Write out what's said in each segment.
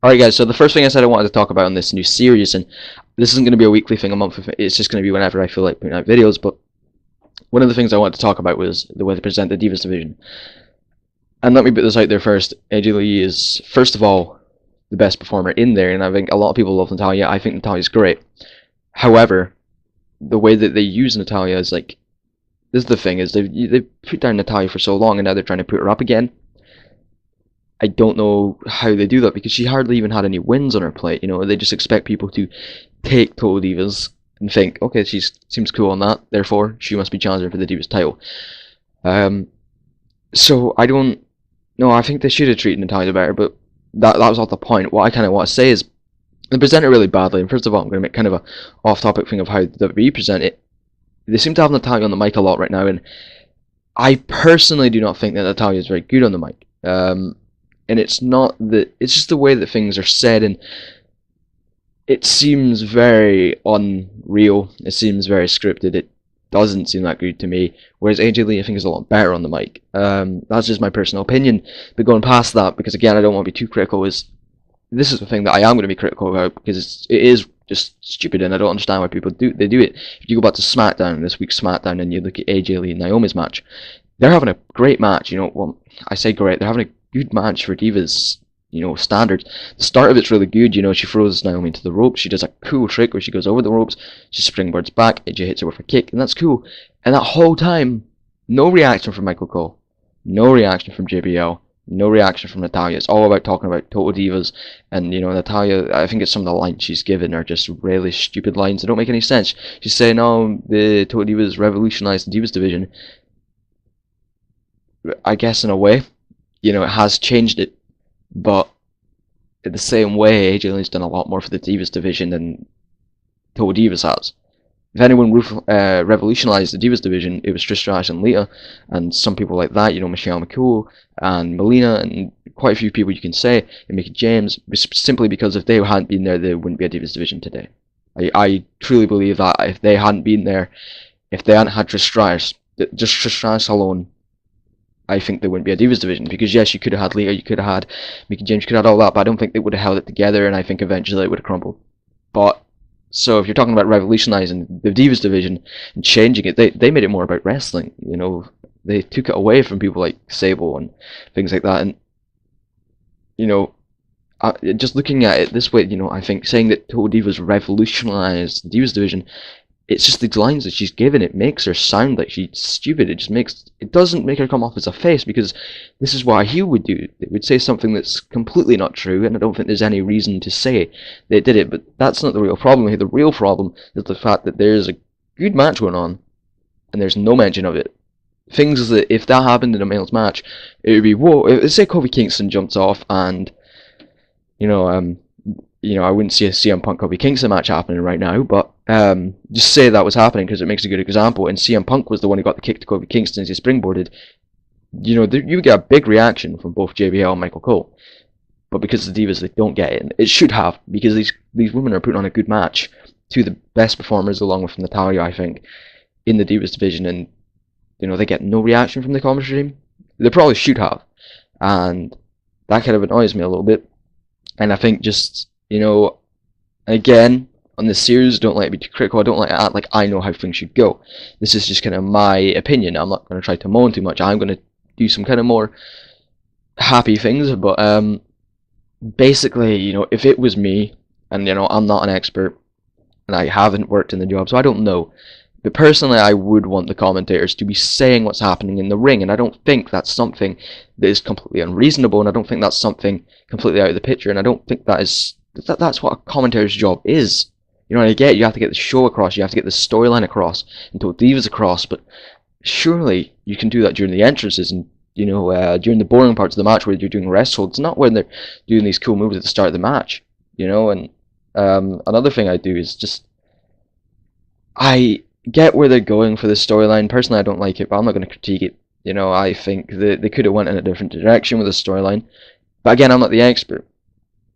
Alright guys, so the first thing I said I wanted to talk about in this new series, and this isn't going to be a weekly thing, a monthly thing, it's just going to be whenever I feel like putting out videos, but one of the things I wanted to talk about was the way they present the Divas division. And let me put this out there first, AJ Lee is, first of all, the best performer in there, and I think a lot of people love Natalya. I think Natalya's great. However, the way that they use Natalya is like, this is the thing, is they've put down Natalya for so long, and now they're trying to put her up again. I don't know how they do that, because she hardly even had any wins on her plate. You know, they just expect people to take Total Divas and think, okay, she seems cool on that, therefore she must be challenging for the Divas title. So I don't know. I think they should have treated Natalya better, but that was not the point. What I kind of want to say is they present it really badly. And first of all, I'm going to make kind of a off-topic thing of how the WWE present it. They seem to have Natalya on the mic a lot right now, and I personally do not think that Natalya is very good on the mic. And it's not that, it's just the way that things are said, and it seems very unreal, it seems very scripted, it doesn't seem that good to me, whereas AJ Lee I think is a lot better on the mic. That's just my personal opinion, but going past that, because again I don't want to be too critical, this is the thing that I am going to be critical about, because it is just stupid and I don't understand why people do it. If you go back to SmackDown, this week's SmackDown, and you look at AJ Lee and Naomi's match, they're having a great match, you know, well, I say great, they're having a good match for Divas, you know, standards. The start of it's really good, you know, she throws Naomi into the ropes, she does a cool trick where she goes over the ropes, she springboards back, AJ hits her with a kick, and that's cool. And that whole time, no reaction from Michael Cole, no reaction from JBL, no reaction from Natalya. It's all about talking about Total Divas, and, you know, Natalya, I think it's some of the lines she's given are just really stupid lines that don't make any sense. She's saying, oh, the Total Divas revolutionized the Divas division. I guess in a way, you know, it has changed it, but in the same way, AJ Lee's done a lot more for the Divas division than Total Divas has. If anyone revolutionized the Divas division, it was Trish Stratus and Lita, and some people like that, you know, Michelle McCool and Melina, and quite a few people you can say, and Mickey James, simply because if they hadn't been there, there wouldn't be a Divas division today. I truly believe that if they hadn't been there, if they hadn't had Trish Stratus, just Trish Stratus alone, I think there wouldn't be a Divas division, because yes, you could have had Lita, you could have had Mickey James, you could have had all that, but I don't think they would have held it together, and I think eventually it would have crumbled. But, so if you're talking about revolutionizing the Divas division and changing it, they made it more about wrestling, you know, they took it away from people like Sable and things like that, and, you know, just looking at it this way, you know, I think saying that Total Divas revolutionized the Divas division, it's just these lines that she's given, it makes her sound like she's stupid. It doesn't make her come off as a face, because this is what a heel would do. They would say something that's completely not true, and I don't think there's any reason to say they did it, but that's not the real problem here. The real problem is the fact that there's a good match going on, and there's no mention of it. Things that, if that happened in a male's match, it would be, whoa, let's say Kofi Kingston jumps off, and, you know, I wouldn't see a CM Punk Kofi Kingston match happening right now, but just say that was happening because it makes a good example, and CM Punk was the one who got the kick to Kofi Kingston as he springboarded. You know, you would get a big reaction from both JBL and Michael Cole, but because the Divas, they don't get it, and it should have, because these women are putting on a good match, two of the best performers along with Natalya, I think, in the Divas division, and, you know, they get no reaction from the commentary team. They probably should have, and that kind of annoys me a little bit, and I think just, you know, again, on this series, don't let me be too critical, I don't like to act like I know how things should go. This is just kind of my opinion, I'm not going to try to moan too much, I'm going to do some kind of more happy things, but basically, you know, if it was me, and, you know, I'm not an expert, and I haven't worked in the job, so I don't know, but personally I would want the commentators to be saying what's happening in the ring, and I don't think that's something that is completely unreasonable, and I don't think that's something completely out of the picture, and I don't think that's what a commentator's job is. You know, you have to get the show across, you have to get the storyline across, and Total Divas across, but surely you can do that during the entrances, and, you know, during the boring parts of the match where you're doing rest holds, not when they're doing these cool moves at the start of the match, you know. And another thing I do is just, I get where they're going for this storyline. Personally, I don't like it, but I'm not going to critique it. You know, I think that they could have went in a different direction with the storyline, but again, I'm not the expert.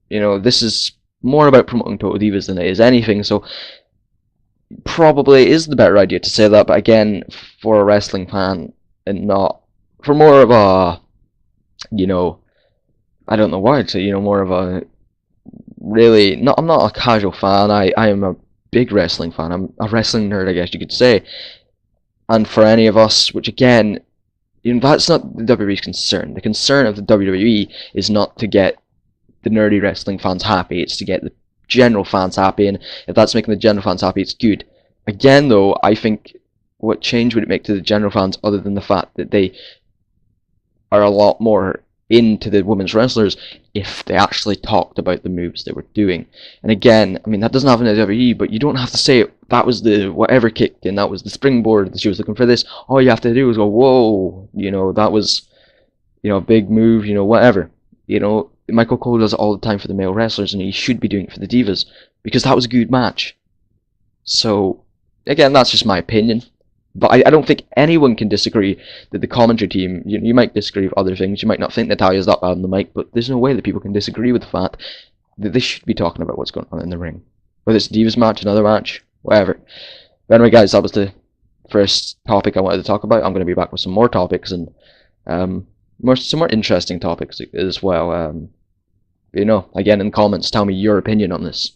You know, this is more about promoting Total Divas than it is anything, so probably is the better idea to say that, but again, for a wrestling fan, and not for more of a, you know, I don't know why I'd say, you know, more of a really not. I'm not a casual fan. I am a big wrestling fan. I'm a wrestling nerd, I guess you could say. And for any of us, which again, that's not the WWE's concern. The concern of the WWE is not to get the nerdy wrestling fans happy. It's to get the general fans happy, and if that's making the general fans happy, it's good. Again, though, I think what change would it make to the general fans other than the fact that they are a lot more into the women's wrestlers if they actually talked about the moves they were doing? And again, I mean, that doesn't happen in the WWE, but you don't have to say that was the whatever kicked in, that was the springboard, she was looking for this. All you have to do is go, whoa, that was, a big move, whatever. Michael Cole does it all the time for the male wrestlers, and he should be doing it for the divas, because that was a good match. So, again, that's just my opinion. But I don't think anyone can disagree that the commentary team, you might disagree with other things, you might not think Natalia's that bad on the mic, but there's no way that people can disagree with the fact that they should be talking about what's going on in the ring. Whether it's a divas match, another match, whatever. But anyway, guys, that was the first topic I wanted to talk about. I'm going to be back with some more topics, and some more interesting topics as well. Again, in the comments, tell me your opinion on this.